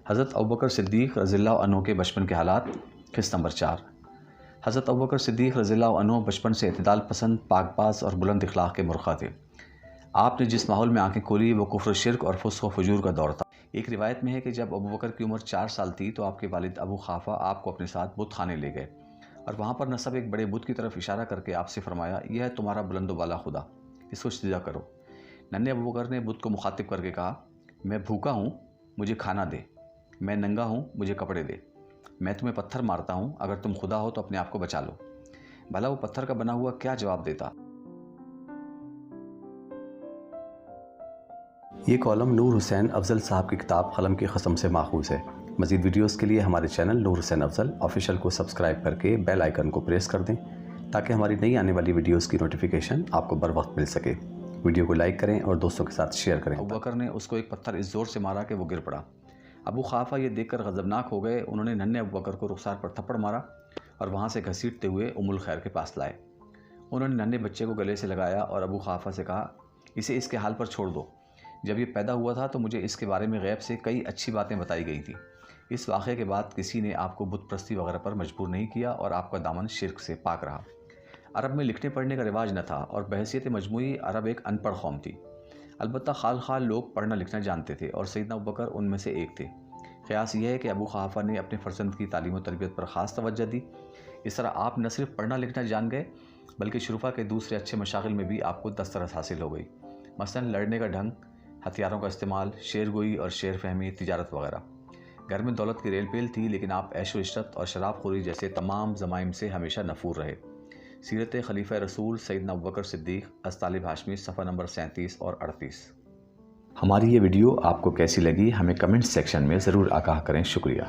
حضرت ابوبکر صدیق رضی اللہ عنہ کے بچپن کے حالات، قسط نمبر 4۔ حضرت ابوبکر صدیق رضی اللہ عنہ بچپن سے اعتدال پسند، پاک باز اور بلند اخلاق کے مرخہ تھے۔ آپ نے جس ماحول میں آنکھیں کھولی وہ کفر، شرک اور فسق و فجور کا دور تھا۔ ایک روایت میں ہے کہ جب ابوبکر کی عمر 4 سال تھی تو آپ کے والد ابو قحافہ آپ کو اپنے ساتھ بت خانے لے گئے اور وہاں پر نصب ایک بڑے بت کی طرف اشارہ کر کے آپ سے فرمایا، یہ ہے تمہارا بلند و بالا خدا، اس کو سجدہ کرو۔ ننھے ابوبکر نے بت کو مخاطب کر کے کہا، میں بھوکا ہوں، مجھے کھانا دے، میں ننگا ہوں، مجھے کپڑے دے، میں تمہیں پتھر مارتا ہوں، اگر تم خدا ہو تو اپنے آپ کو بچا لو۔ بھلا وہ پتھر کا بنا ہوا کیا جواب دیتا؟ یہ کالم نور حسین افضل صاحب کی کتاب قلم کی قسم سے ماخوذ ہے۔ مزید ویڈیوز کے لیے ہمارے چینل نور حسین افضل آفیشیل کو سبسکرائب کر کے بیل آئیکن کو پریس کر دیں تاکہ ہماری نئی آنے والی ویڈیوز کی نوٹیفیکیشن آپ کو بر وقت مل سکے۔ ویڈیو کو لائک کریں اور دوستوں کے ساتھ شیئر کریں۔ ابوبکر نے اس کو ایک پتھر اس زور سے مارا کہ وہ گر پڑا۔ ابو قحافہ یہ دیکھ کر غضبناک ہو گئے۔ انہوں نے ننھے ابوبکر کو رخسار پر تھپڑ مارا اور وہاں سے گھسیٹتے ہوئے ام الخیر کے پاس لائے۔ انہوں نے ننھے بچے کو گلے سے لگایا اور ابو قحافہ سے کہا، اسے اس کے حال پر چھوڑ دو۔ جب یہ پیدا ہوا تھا تو مجھے اس کے بارے میں غیب سے کئی اچھی باتیں بتائی گئی تھیں۔ اس واقعے کے بعد کسی نے آپ کو بت پرستی وغیرہ پر مجبور نہیں کیا اور آپ کا دامن شرک سے پاک رہا۔ عرب میں لکھنے پڑھنے کا رواج نہ تھا اور بحیثیت مجموعی عرب ایک ان پڑھ قوم تھی۔ البتہ خال لوگ پڑھنا لکھنا جانتے تھے اور سیدنا ابوبکر ان میں سے ایک تھے۔ قیاس یہ ہے کہ ابو قحافہ نے اپنے فرزند کی تعلیم و تربیت پر خاص توجہ دی۔ اس طرح آپ نہ صرف پڑھنا لکھنا جان گئے بلکہ شرفا کے دوسرے اچھے مشاغل میں بھی آپ کو دسترس حاصل ہو گئی، مثلاً لڑنے کا ڈھنگ، ہتھیاروں کا استعمال، شعر گوئی اور شعر فہمی، تجارت وغیرہ۔ گھر میں دولت کی ریل پیل تھی لیکن آپ عیش و عشرت اور شراب خوری جیسے تمام ضمائم سے ہمیشہ نفور رہے۔ سیرت خلیفہ رسول سیدنا ابوبکر صدیق از طالب ہاشمی، صفحہ نمبر 37 اور 38۔ ہماری یہ ویڈیو آپ کو کیسی لگی ہمیں کمنٹ سیکشن میں ضرور آگاہ کریں۔ شکریہ۔